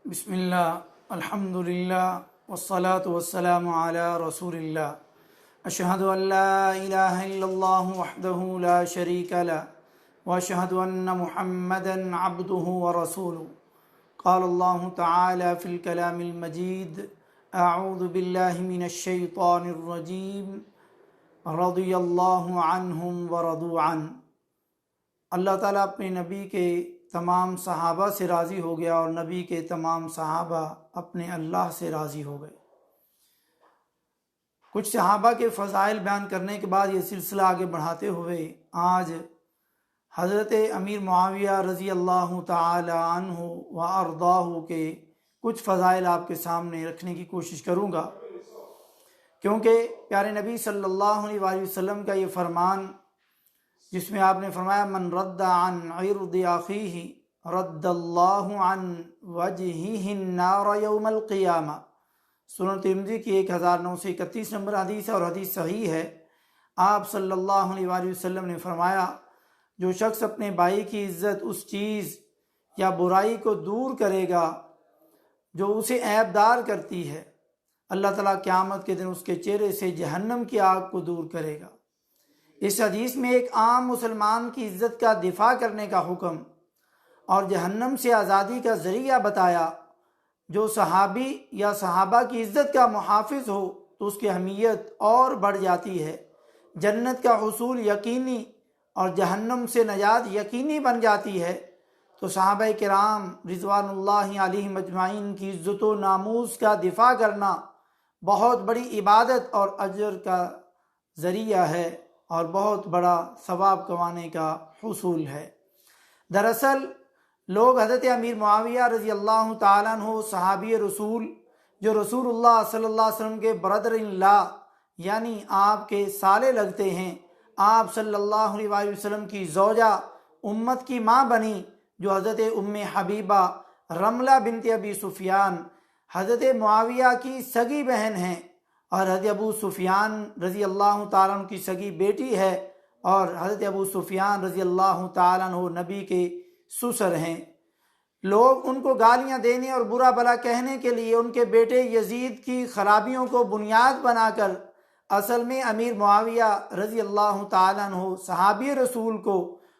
بسم اللہ الحمد للہ والصلاة والسلام علی رسول اللہ اشہد ان لا الہ الا اللہ وحدہ لا شریک لہ واشہد ان محمدا عبدہ ورسولہ قال اللہ تعالی فی الکلام المجید اعوذ باللہ من الشیطان الرجیم رضی اللہ عنہم ورضوا عنہ۔ اللہ تعالیٰ اپنے نبی کے تمام صحابہ سے راضی ہو گیا اور نبی کے تمام صحابہ اپنے اللہ سے راضی ہو گئے۔ کچھ صحابہ کے فضائل بیان کرنے کے بعد یہ سلسلہ آگے بڑھاتے ہوئے آج حضرت امیر معاویہ رضی اللہ تعالی عنہ و ارضاہ کے کچھ فضائل آپ کے سامنے رکھنے کی کوشش کروں گا، کیونکہ پیارے نبی صلی اللہ علیہ وآلہ وسلم کا یہ فرمان جس میں آپ نے فرمایا من رد عن عرض اخیہ رد اللہ عن وجہہ النار یوم القیامہ، سنن ترمذی کی 1931 نمبر حدیث ہے اور حدیث صحیح ہے۔ آپ صلی اللہ علیہ وآلہ وسلم نے فرمایا جو شخص اپنے بھائی کی عزت اس چیز یا برائی کو دور کرے گا جو اسے عیب دار کرتی ہے، اللہ تعالیٰ قیامت کے دن اس کے چہرے سے جہنم کی آگ کو دور کرے گا۔ اس حدیث میں ایک عام مسلمان کی عزت کا دفاع کرنے کا حکم اور جہنم سے آزادی کا ذریعہ بتایا۔ جو صحابی یا صحابہ کی عزت کا محافظ ہو تو اس کی اہمیت اور بڑھ جاتی ہے، جنت کا حصول یقینی اور جہنم سے نجات یقینی بن جاتی ہے۔ تو صحابہ کرام رضوان اللہ علیہم اجمعین کی عزت و ناموس کا دفاع کرنا بہت بڑی عبادت اور اجر کا ذریعہ ہے اور بہت بڑا ثواب کمانے کا حصول ہے۔ دراصل لوگ حضرت امیر معاویہ رضی اللہ تعالیٰ عنہ صحابی رسول جو رسول اللہ صلی اللہ علیہ وسلم کے برادر اللہ یعنی آپ کے سالے لگتے ہیں، آپ صلی اللہ علیہ وآلہ وسلم کی زوجہ امت کی ماں بنی جو حضرت ام حبیبہ رملہ بنت ابی سفیان حضرت معاویہ کی سگی بہن ہیں اور حضرت ابو سفیان رضی اللہ تعالیٰ عنہ کی سگی بیٹی ہے اور حضرت ابو سفیان رضی اللہ تعالیٰ عنہ نبی کے سسر ہیں۔ لوگ ان کو گالیاں دینے اور برا بھلا کہنے کے لیے ان کے بیٹے یزید کی خرابیوں کو بنیاد بنا کر اصل میں امیر معاویہ رضی اللہ تعالیٰ عنہ صحابی رسول کو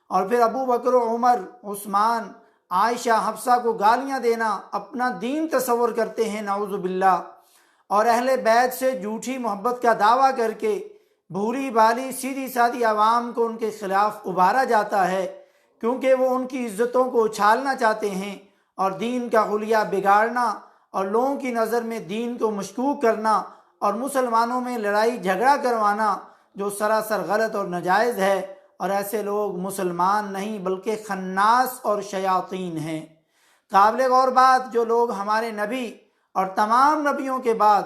اور پھر ابو بکر و عمر عثمان عائشہ حفصہ کو گالیاں دینا اپنا دین تصور کرتے ہیں، نعوذ باللہ، اور اہل بیت سے جھوٹی محبت کا دعویٰ کر کے بھولی بالی سیدھی سادھی عوام کو ان کے خلاف ابھارا جاتا ہے، کیونکہ وہ ان کی عزتوں کو اچھالنا چاہتے ہیں اور دین کا حلیہ بگاڑنا اور لوگوں کی نظر میں دین کو مشکوک کرنا اور مسلمانوں میں لڑائی جھگڑا کروانا جو سراسر غلط اور ناجائز ہے، اور ایسے لوگ مسلمان نہیں بلکہ خناس اور شیاطین ہیں۔ قابل غور بات جو لوگ ہمارے نبی اور تمام نبیوں کے بعد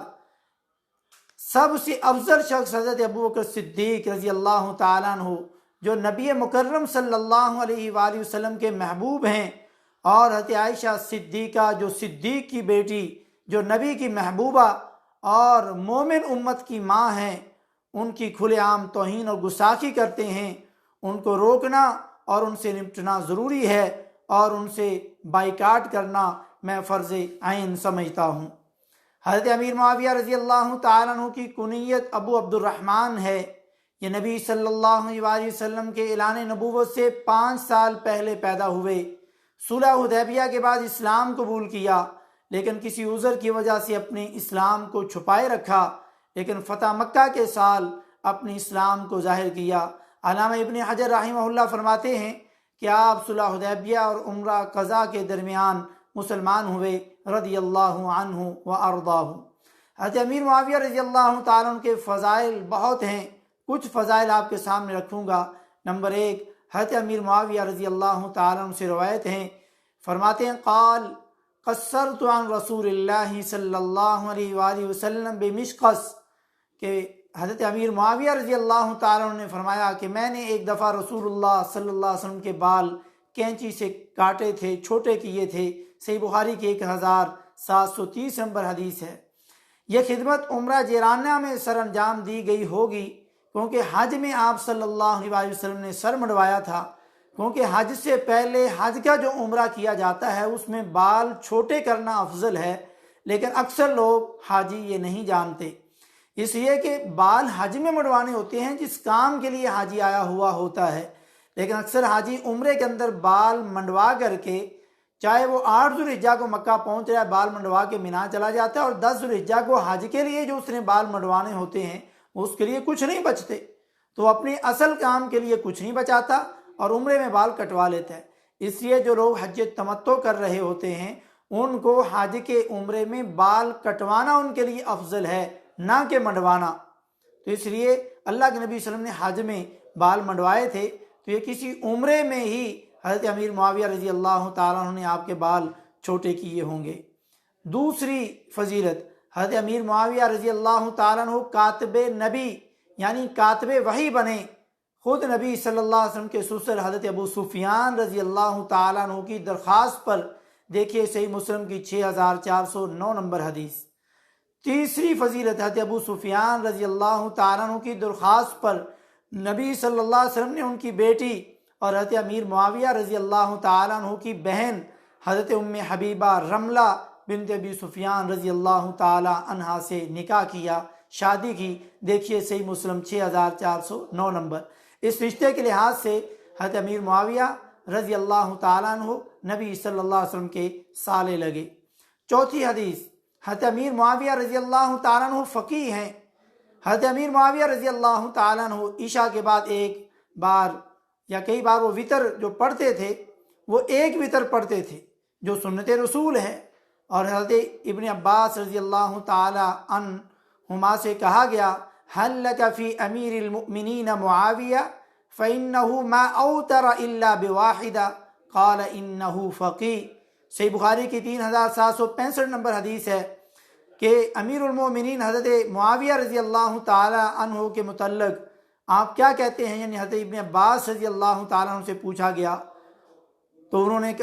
سب سے افضل شخص حضرت ابوبکر صدیق رضی اللہ تعالیٰ عنہ جو نبی مکرم صلی اللہ علیہ وآلہ وسلم کے محبوب ہیں، اور حضرت عائشہ صدیقہ جو صدیق کی بیٹی جو نبی کی محبوبہ اور مومن امت کی ماں ہیں، ان کی کھلے عام توہین اور گستاخی کرتے ہیں۔ ان کو روکنا اور ان سے نمٹنا ضروری ہے اور ان سے بائیکاٹ کرنا میں فرض عین سمجھتا ہوں۔ حضرت امیر معاویہ رضی اللہ تعالیٰ عنہ کی کنیت ابو عبد الرحمن ہے۔ یہ نبی صلی اللہ علیہ وسلم کے اعلان نبوت سے 5 سال پہلے پیدا ہوئے۔ صلح حدیبیہ کے بعد اسلام قبول کیا، لیکن کسی عذر کی وجہ سے اپنے اسلام کو چھپائے رکھا، لیکن فتح مکہ کے سال اپنے اسلام کو ظاہر کیا۔ علامہ ابن حجر رحمہ اللہ فرماتے ہیں کہ آپ صلح حدیبیہ اور عمرہ قضا کے درمیان مسلمان ہوئے رضی اللہ عنہ و ارضاہ۔ حضرت امیر معاویہ رضی اللہ تعالیٰ عنہ کے فضائل بہت ہیں، کچھ فضائل آپ کے سامنے رکھوں گا۔ نمبر 1، حضرت امیر معاویہ رضی اللہ تعالیٰ عنہ سے روایت ہیں، فرماتے ہیں قال قصرت عن رسول اللہ صلی اللہ علیہ وآلہ وسلم بمشقص، کہ حضرت امیر معاویہ رضی اللہ تعالیٰ عنہ نے فرمایا کہ میں نے ایک دفعہ رسول اللہ صلی اللہ علیہ وسلم کے بال کینچی سے کاٹے تھے، چھوٹے کیے تھے۔ صحیح بخاری کی 1730 نمبر حدیث ہے۔ یہ خدمت عمرہ جیرانہ میں سر انجام دی گئی ہوگی، کیونکہ حج میں آپ صلی اللہ علیہ وسلم نے سر منڈوایا تھا۔ کیونکہ حج سے پہلے حج کا جو عمرہ کیا جاتا ہے اس میں بال چھوٹے کرنا افضل ہے، لیکن اکثر لوگ حاجی یہ نہیں جانتے، اس لیے کہ بال حج میں منڈوانے ہوتے ہیں جس کام کے لیے حاجی آیا ہوا ہوتا ہے، لیکن اکثر حاجی عمرے کے اندر بال منڈوا کر کے، چاہے وہ 8 ذوالحجہ کو مکہ پہنچ رہا ہے بال منڈوا کے مینا چلا جاتا ہے، اور 10 ذوالحجہ کو حج کے لیے جو اس نے بال منڈوانے ہوتے ہیں اس کے لیے کچھ نہیں بچتے، تو اپنی اصل کام کے لیے کچھ نہیں بچاتا اور عمرے میں بال کٹوا لیتا ہے۔ اس لیے جو لوگ حج تمتع کر رہے ہوتے ہیں ان کو حج کے عمرے میں بال کٹوانا ان کے لیے افضل ہے، نہ کہ منڈوانا۔ تو اس لیے اللہ کے نبی صلی اللہ علیہ وسلم نے حج میں بال منڈوائے تھے، تو یہ کسی عمرے میں ہی حضرت امیر معاویہ رضی اللہ تعالیٰ عنہ نے آپ کے بال چھوٹے کیے ہوں گے۔ دوسری فضیلت، حضرت امیر معاویہ رضی اللہ تعالیٰ عنہ کاتب نبی یعنی کاتب وحی بنے۔ خود نبی صلی اللہ علیہ وسلم کے سسر حضرت ابو سفیان رضی اللہ تعالیٰ عنہ کی درخواست پر، دیکھیے صحیح مسلم کی 6409 نمبر حدیث۔ تیسری فضیلت، حضرت ابو سفیان رضی اللہ تعالیٰ عنہ کی درخواست پر نبی صلی اللہ علیہ وسلم نے ان کی بیٹی اور حضرت امیر معاویہ رضی اللہ تعالیٰ عنہ کی بہن حضرت ام حبیبہ رملہ بنت ابی سفیان رضی اللہ تعالیٰ عنہا سے نکاح کیا، شادی کی، دیکھیے صحیح مسلم 6409 نمبر۔ اس رشتے کے لحاظ سے حضرت امیر معاویہ رضی اللہ تعالیٰ عنہ نبی صلی اللہ علیہ وسلم کے سالے لگے۔ چوتھی حدیث، حضرت امیر معاویہ رضی اللہ تعالیٰ عنہ فقیہ ہیں۔ حضرت امیر معاویہ رضی اللہ تعالیٰ عنہ عشاء کے بعد ایک بار یا کئی بار وہ وطر جو پڑھتے تھے وہ ایک وطر پڑھتے تھے جو سنت رسول ہے، اور حضرت ابن عباس رضی اللہ تعالیٰ عنہما سے کہا گیا حل لک فی امیر المؤمنین معاویہ فإنہ ما اوتر الا بواحدہ قال انہ فقیہ۔ صحیح بخاری کی 3765 نمبر حدیث ہے کہ امیر المؤمنین حضرت معاویہ رضی اللہ تعالیٰ عنہ کے متعلق آپ کیا کہتے ہیں، یعنی حضرت ابن عباس رضی اللہ تعالیٰ عنہ سے پوچھا گیا تو انہوں نے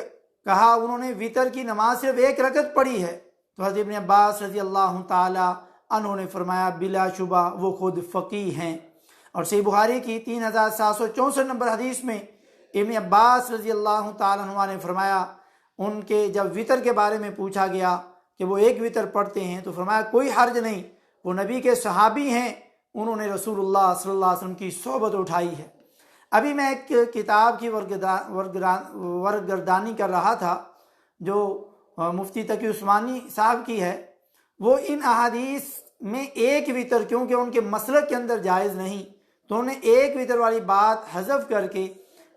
کہا انہوں نے وطر کی نماز صرف ایک رکعت پڑھی ہے، تو حضرت ابن عباس رضی اللہ تعالیٰ عنہ نے فرمایا بلا شبہ وہ خود فقیہ ہیں۔ اور صحیح بخاری کی 3764 نمبر حدیث میں ابن عباس رضی اللہ تعالیٰ عنہ نے فرمایا، ان کے جب وطر کے بارے میں پوچھا گیا کہ وہ ایک وطر پڑھتے ہیں تو فرمایا کوئی حرج نہیں، وہ نبی کے صحابی ہیں، انہوں نے رسول اللہ صلی اللہ علیہ وسلم کی صحبت اٹھائی ہے۔ ابھی میں ایک کتاب کی ورگردانی کر رہا تھا جو مفتی تقی عثمانی صاحب کی ہے، وہ ان احادیث میں ایک وطر کیونکہ ان کے مسلک کے اندر جائز نہیں، تو انہیں ایک وطر والی بات حذف کر کے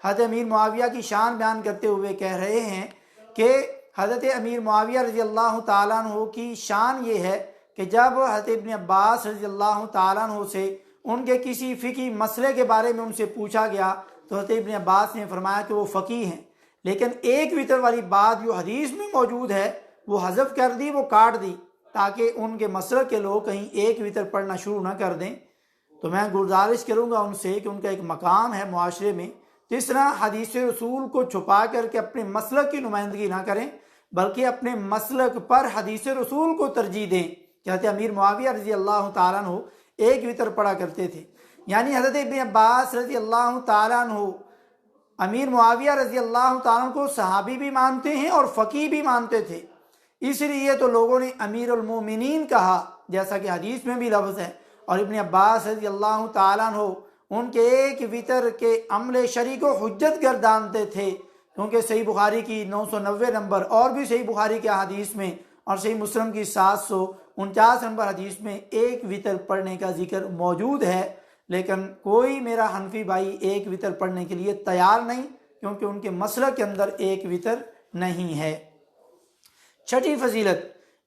حضرت امیر معاویہ کی شان بیان کرتے ہوئے کہہ رہے ہیں کہ حضرت امیر معاویہ رضی اللہ تعالیٰ عنہ کی شان یہ ہے کہ جب حضرت ابن عباس رضی اللہ تعالیٰ عنہ سے ان کے کسی فقہی مسئلے کے بارے میں ان سے پوچھا گیا تو حضرت ابن عباس نے فرمایا کہ وہ فقیہ ہیں، لیکن ایک وطر والی بات جو حدیث میں موجود ہے وہ حذف کر دی، وہ کاٹ دی، تاکہ ان کے مسلک کے لوگ کہیں ایک وطر پڑھنا شروع نہ کر دیں۔ تو میں گزارش کروں گا ان سے کہ ان کا ایک مقام ہے معاشرے میں، جس طرح حدیث رسول کو چھپا کر کے اپنے مسلک کی نمائندگی نہ کریں بلکہ اپنے مسلک پر حدیث رسول کو ترجیح دیں۔ حضرت امیر معاویہ رضی اللہ تعالیٰ عنہ ایک وطر پڑھا کرتے تھے، یعنی حضرت ابن عباس رضی اللہ تعالیٰ عنہ امیر معاویہ رضی اللہ تعالیٰ عنہ کو صحابی بھی مانتے ہیں اور فقیہ بھی مانتے تھے، اس لیے تو لوگوں نے امیر المومنین کہا جیسا کہ حدیث میں بھی لفظ ہے، اور ابن عباس رضی اللہ تعالیٰ عنہ ان کے ایک وطر کے عمل شرعی کو حجت گردانتے تھے، کیونکہ صحیح بخاری کی 990 نمبر اور بھی صحیح بخاری کے حدیث میں اور صحیح مسلم کی 749 نمبر حدیث میں ایک وطر پڑھنے کا ذکر موجود ہے، لیکن کوئی میرا حنفی بھائی ایک وطر پڑھنے کے لیے تیار نہیں کیونکہ ان کے مسلک کے اندر ایک وطر نہیں ہے۔ چھٹی فضیلت،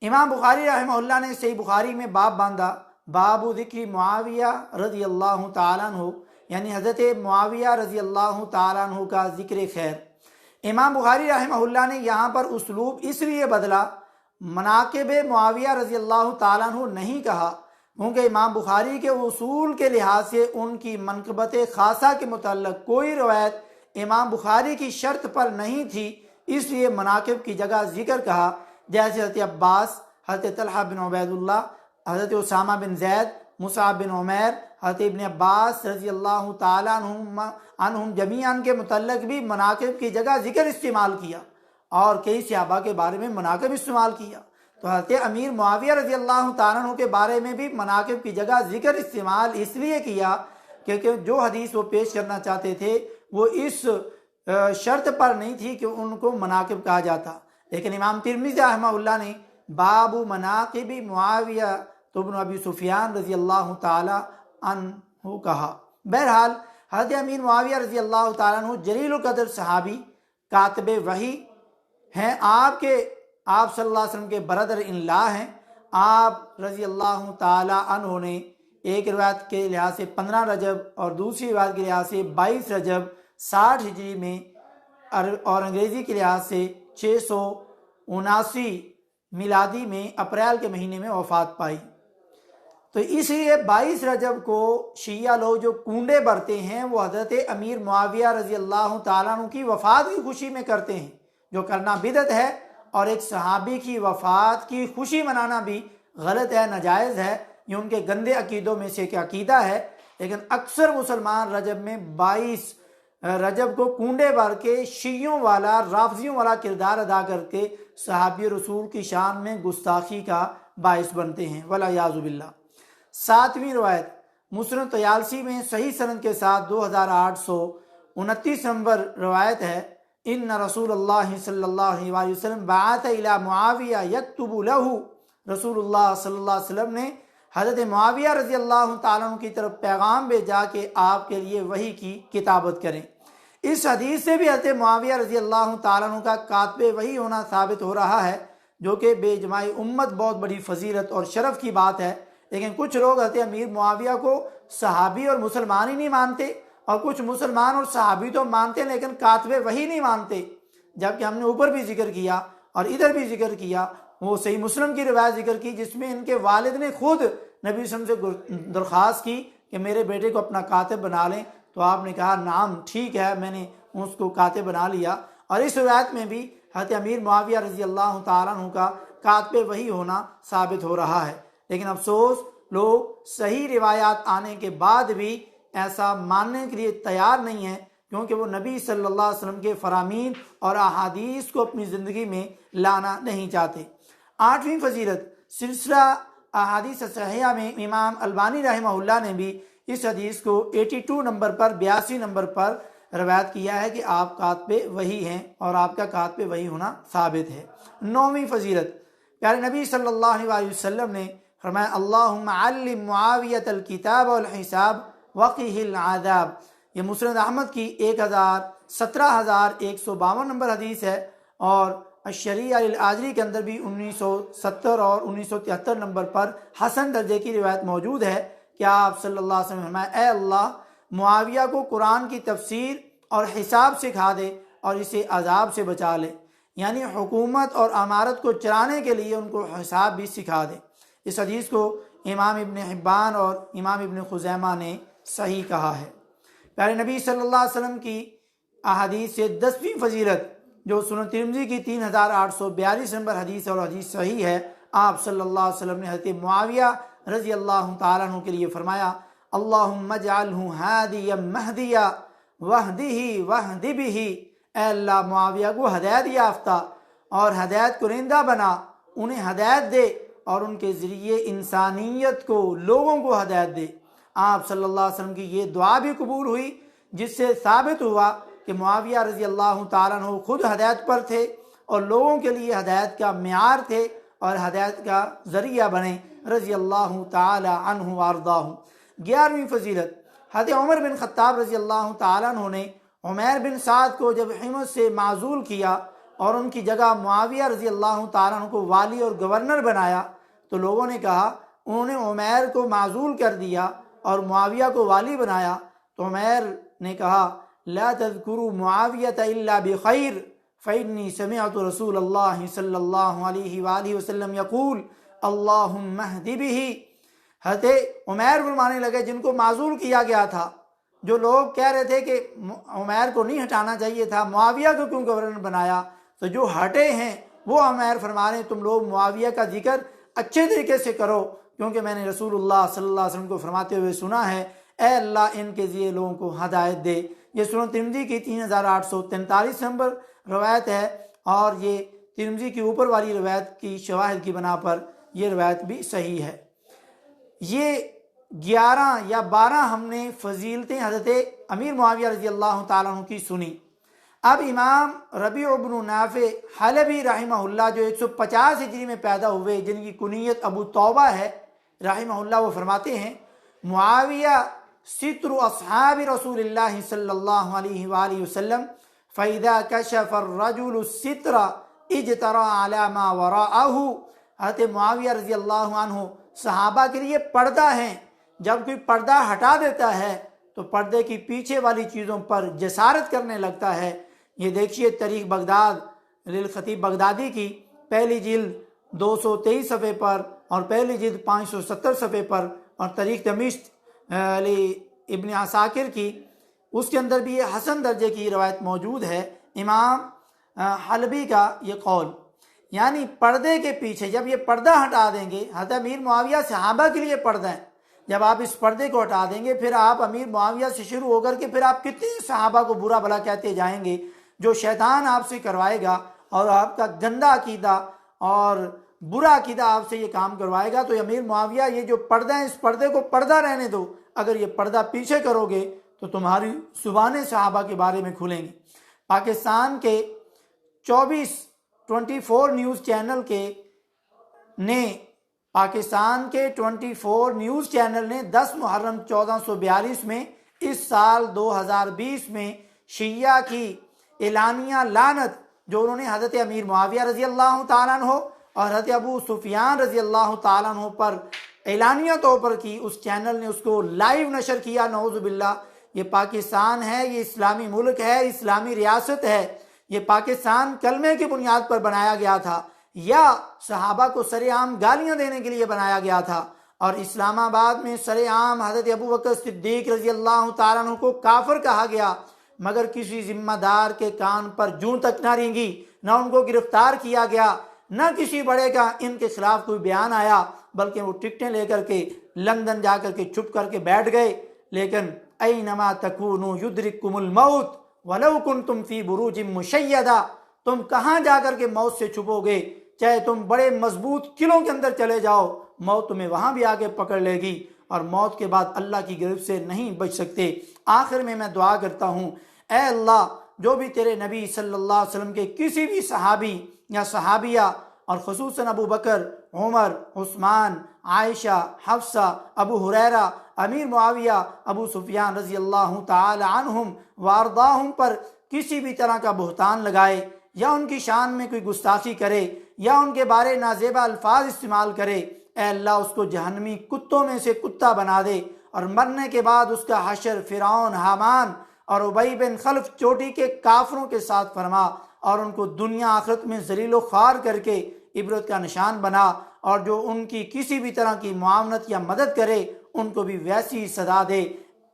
امام بخاری رحمہ اللہ نے صحیح بخاری میں باب باندھا، باب ذکر معاویہ رضی اللہ تعالیٰ عنہ، یعنی حضرت معاویہ رضی اللہ تعالیٰ عنہ کا ذکر خیر۔ امام بخاری رحمہ اللہ نے یہاں پر اسلوب اس لیے بدلا، مناقب معاویہ رضی اللہ تعالیٰ عنہ نہیں کہا، کیونکہ امام بخاری کے اصول کے لحاظ سے ان کی منقبت خاصہ کے متعلق کوئی روایت امام بخاری کی شرط پر نہیں تھی، اس لیے مناقب کی جگہ ذکر کہا، جیسے حضرت عباس، حضرت طلحہ بن عبید اللہ، حضرت اسامہ بن زید، مصعب بن عمیر، حضرت ابن عباس رضی اللہ تعالیٰ عنہم جمیعاً کے متعلق بھی مناقب کی جگہ ذکر استعمال کیا اور کئی صحابہ کے بارے میں مناقب استعمال کیا۔ تو حضرت امیر معاویہ رضی اللہ تعالیٰ عنہ کے بارے میں بھی مناقب کی جگہ ذکر استعمال اس لیے کیا کہ جو حدیث وہ پیش کرنا چاہتے تھے وہ اس شرط پر نہیں تھی کہ ان کو مناقب کہا جاتا، لیکن امام ترمذی رحمہ اللہ نے باب مناقب معاویہ ابن ابی سفیان رضی اللہ تعالی عنہ کہا۔ بہرحال حضرت امیر معاویہ رضی اللہ تعالیٰ عنہ جلیل القدر صحابی کاتب وحی ہیں، آپ صلی اللہ علیہ وسلم کے برادر ان لا ہیں۔ آپ رضی اللہ تعالی عنہ نے ایک روایت کے لحاظ سے 15 رجب اور دوسری روایت کے لحاظ سے 22 رجب 60 ہجری میں اور انگریزی کے لحاظ سے 679 میلادی میں اپریل کے مہینے میں وفات پائی۔ تو اس لیے 22 رجب کو شیعہ لوگ جو کنڈے بھرتے ہیں وہ حضرت امیر معاویہ رضی اللہ تعالیٰ عنہ کی وفات کی خوشی میں کرتے ہیں، جو کرنا بدعت ہے، اور ایک صحابی کی وفات کی خوشی منانا بھی غلط ہے، ناجائز ہے، یہ ان کے گندے عقیدوں میں سے ایک عقیدہ ہے۔ لیکن اکثر مسلمان رجب میں 22 رجب کو کنڈے بھر کے شیعوں والا رافضیوں والا کردار ادا کر کے صحابی رسول کی شان میں گستاخی کا باعث بنتے ہیں، والعیاذ باللہ۔ 7ویں روایت مسند طیالسی میں صحیح سند کے ساتھ 2829 نمبر روایت ہے، ان رسول اللہ صلی اللہ علیہ وسلم بعث الی معاویہ یکتب لہ، رسول اللہ صلی اللہ علیہ وسلم نے حضرت معاویہ رضی اللہ تعالیٰ عنہ کی طرف پیغام بھیجا کہ آپ کے لیے وحی کی کتابت کریں۔ اس حدیث سے بھی حضرت معاویہ رضی اللہ تعالیٰ عنہ کا کاتب وحی ہونا ثابت ہو رہا ہے، جو کہ بے اجماع امت بہت بڑی فضیلت اور شرف کی بات ہے۔ لیکن کچھ لوگ حضرت امیر معاویہ کو صحابی اور مسلمان ہی نہیں مانتے، اور کچھ مسلمان اور صحابی تو مانتے ہیں لیکن کاتب وحی نہیں مانتے، جبکہ ہم نے اوپر بھی ذکر کیا اور ادھر بھی ذکر کیا، وہ صحیح مسلم کی روایت ذکر کی جس میں ان کے والد نے خود نبی صلی اللہ علیہ وسلم سے درخواست کی کہ میرے بیٹے کو اپنا کاتب بنا لیں، تو آپ نے کہا نعم ٹھیک ہے، میں نے اس کو کاتب بنا لیا۔ اور اس روایت میں بھی حضرت امیر معاویہ رضی اللہ تعالیٰ عنہ کا کاتب وحی ہونا ثابت ہو رہا ہے۔ لیکن افسوس لوگ صحیح روایات آنے کے بعد بھی ایسا ماننے کے لیے تیار نہیں ہیں، کیونکہ وہ نبی صلی اللہ علیہ وسلم کے فرامین اور احادیث کو اپنی زندگی میں لانا نہیں چاہتے۔ 8ویں فضیلت سلسلہ احادیث صحیحہ میں امام البانی رحمہ اللہ نے بھی اس حدیث کو 82 نمبر پر 82 نمبر پر روایت کیا ہے کہ آپ کاتب وحی ہیں اور آپ کا کاتب وحی ہونا ثابت ہے۔ 9ویں فضیلت پیارے نبی صلی اللہ علیہ وسلم نے فرمایا اللہم علم معاویۃ الکتاب والحساب وقیہ العذاب، یہ مسند احمد کی 17152 نمبر حدیث ہے، اور الشریعہ للآجری کے اندر بھی 1970 اور 1973 نمبر پر حسن درجے کی روایت موجود ہے کہ آپ صلی اللہ علیہ وسلم نے فرمایا اے اللہ معاویہ کو قرآن کی تفسیر اور حساب سکھا دے اور اسے عذاب سے بچا لے، یعنی حکومت اور امارت کو چلانے کے لیے ان کو حساب بھی سکھا دے۔ اس حدیث کو امام ابن حبان اور امام ابن خزیمہ نے صحیح کہا ہے۔ پیارے نبی صلی اللہ علیہ وسلم کی احادیث سے 10ویں فضیلت جو سنن ترمذی کی 3842 نمبر حدیث اور حدیث صحیح ہے، آپ صلی اللہ علیہ وسلم نے حضرت معاویہ رضی اللہ تعالیٰ عنہ کے لیے فرمایا اللہم اجعلہ ہادیا مہدیا وہدہ وہد بہ، اے اللہ معاویہ کو ہدایت یافتہ اور ہدایت کنندہ بنا، انہیں ہدایت دے اور ان کے ذریعے انسانیت کو لوگوں کو ہدایت دے۔ آپ صلی اللہ علیہ وسلم کی یہ دعا بھی قبول ہوئی، جس سے ثابت ہوا کہ معاویہ رضی اللہ تعالیٰ عنہ خود ہدایت پر تھے اور لوگوں کے لیے ہدایت کا معیار تھے اور ہدایت کا ذریعہ بنے رضی اللہ تعالی عنہ وارضاہ۔ 11ویں فضیلت حضرت عمر بن خطاب رضی اللہ تعالیٰ عنہ نے عمیر بن سعد کو جب حمص سے معزول کیا اور ان کی جگہ معاویہ رضی اللہ تعالیٰ عنہ کو والی اور گورنر بنایا، تو لوگوں نے کہا انہوں نے عمیر کو معزول کر دیا اور معاویہ کو والی بنایا، تو عمیر نے کہا لا تذکروا معاویۃ الا بخیر فإنی سمعت رسول اللہ صلی اللہ علیہ وآلہ وسلم یقول اللہم اہد بہ۔ حضرت عمیر فرمانے لگے جن کو معزول کیا گیا تھا، جو لوگ کہہ رہے تھے کہ عمیر کو نہیں ہٹانا چاہیے تھا، معاویہ کو کیوں گورنر بنایا، تو جو ہٹے ہیں وہ عمیر فرما رہے ہیں تم لوگ معاویہ کا ذکر اچھے طریقے سے کرو، کیونکہ میں نے رسول اللہ صلی اللہ علیہ وسلم کو فرماتے ہوئے سنا ہے، اے اللہ ان کے ذریعے لوگوں کو ہدایت دے۔ یہ سنن ترمذی کی 3843 نمبر روایت ہے، اور یہ ترمذی کی اوپر والی روایت کی شواہد کی بنا پر یہ روایت بھی صحیح ہے۔ یہ 11 یا 12 ہم نے فضیلتیں حضرت امیر معاویہ رضی اللہ تعالیٰ عنہ کی سنی۔ اب امام ربیع بن نافع حلبی رحمہ اللہ جو 150 ہجری میں پیدا ہوئے، جن کی کنیت ابو توبہ ہے رحمہ اللہ، وہ فرماتے ہیں معاویہ ستر اصحاب رسول اللہ صلی اللہ علیہ وآلہ وسلم فَإِذَا كَشَفَ الرَّجُلُ السِّتْرَ اجْتَرَى عَلَى مَا وَرَاءَهُ۔ حضرت معاویہ رضی اللہ عنہ صحابہ کے لیے پردہ ہیں، جب کوئی پردہ ہٹا دیتا ہے تو پردے کی پیچھے والی چیزوں پر جسارت کرنے لگتا ہے۔ یہ دیکھیے تاریخ بغداد للخطیب بغدادی کی پہلی جلد 223 صفحے پر اور پہلی جلد 570 صفحے پر، اور تاریخ دمشق ابن عساکر کی اس کے اندر بھی یہ حسن درجے کی روایت موجود ہے امام حلبی کا یہ قول۔ یعنی پردے کے پیچھے جب یہ پردہ ہٹا دیں گے، حضرت امیر معاویہ صحابہ کے لیے پردہ ہے، جب آپ اس پردے کو ہٹا دیں گے پھر آپ امیر معاویہ سے شروع ہو کر کے پھر آپ کتنے صحابہ کو برا بھلا کہتے جائیں گے، جو شیطان آپ سے کروائے گا اور آپ کا گندا عقیدہ اور برا عقیدہ آپ سے یہ کام کروائے گا۔ تو امیر معاویہ یہ جو پردہ ہے، اس پردے کو پردہ رہنے دو، اگر یہ پردہ پیچھے کرو گے تو تمہاری زبانیں صحابہ کے بارے میں کھلیں گی۔ پاکستان کے 24 نیوز چینل نے 10 محرم 1442 میں اس سال 2020 میں شیعہ کی اعلانیہ لعنت جو انہوں نے حضرت امیر معاویہ رضی اللہ تعالیٰ عنہ اور حضرت ابو سفیان رضی اللہ تعالیٰ عنہ پر اعلانیہ طور پر کی، اس چینل نے اس کو لائیو نشر کیا۔ نعوذ باللہ، یہ پاکستان ہے، یہ اسلامی ملک ہے، اسلامی ریاست ہے، یہ پاکستان کلمے کی بنیاد پر بنایا گیا تھا یا صحابہ کو سر عام گالیاں دینے کے لیے بنایا گیا تھا؟ اور اسلام آباد میں سر عام حضرت ابو بکر صدیق رضی اللہ تعالیٰ عنہ کو کافر کہا گیا، مگر کسی ذمہ دار کے کان پر جوں تک نہ رینگی، نہ ان کو گرفتار کیا گیا، نہ کسی بڑے کا ان کے خلاف کوئی بیان آیا، بلکہ وہ ٹکٹیں لے کر کے لندن جا کر کے چھپ کر کے بیٹھ گئے۔ لیکن اینما تکونوا یدرککم الموت ولو کنتم فی بروج مشیدہ، تم کہاں جا کر کے موت سے چھپو گے؟ چاہے تم بڑے مضبوط قلعوں کے اندر چلے جاؤ، موت تمہیں وہاں بھی آگے پکڑ لے گی، اور موت کے بعد اللہ کی گرفت سے نہیں بچ سکتے۔ آخر میں دعا کرتا ہوں، اے اللہ جو بھی تیرے نبی صلی اللہ علیہ وسلم کے کسی بھی صحابی یا صحابیہ، اور خصوصاً ابو بکر، عمر، عثمان، عائشہ، حفصہ، ابو ہریرہ، امیر معاویہ، ابو سفیان رضی اللہ تعالی عنہم وارضاہم پر کسی بھی طرح کا بہتان لگائے یا ان کی شان میں کوئی گستاخی کرے یا ان کے بارے نازیبہ الفاظ استعمال کرے، اے اللہ اس کو جہنمی کتوں میں سے کتا بنا دے، اور مرنے کے بعد اس کا حشر فرعون، حامان اور ابی بن خلف چوٹی کے کافروں کے ساتھ فرما، اور ان کو دنیا آخرت میں ذلیل و خوار کر کے عبرت کا نشان بنا، اور جو ان کی کسی بھی طرح کی معاونت یا مدد کرے ان کو بھی ویسی سزا دے،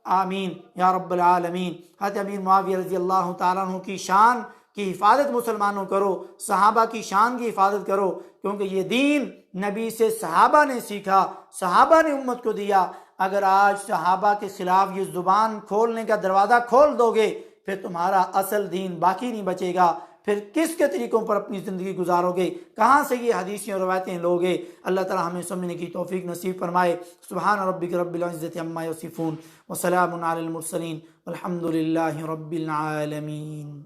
آمین یا رب العالمین۔ حضرت امیر معاویہ رضی اللہ تعالیٰ عنہ کی شان کی حفاظت مسلمانوں کرو، صحابہ کی شان کی حفاظت کرو، کیونکہ یہ دین نبی سے صحابہ نے سیکھا، صحابہ نے امت کو دیا۔ اگر آج صحابہ کے خلاف یہ زبان کھولنے کا دروازہ کھول دو گے پھر تمہارا اصل دین باقی نہیں بچے گا، پھر کس کے طریقوں پر اپنی زندگی گزارو گے، کہاں سے یہ حدیثیں اور روایتیں لوگے؟ اللہ تعالی ہمیں سمجھنے کی توفیق نصیب فرمائے۔ سبحان ربک رب العزت عما یصفون وسلام علی المرسلین والحمد للہ رب العالمین۔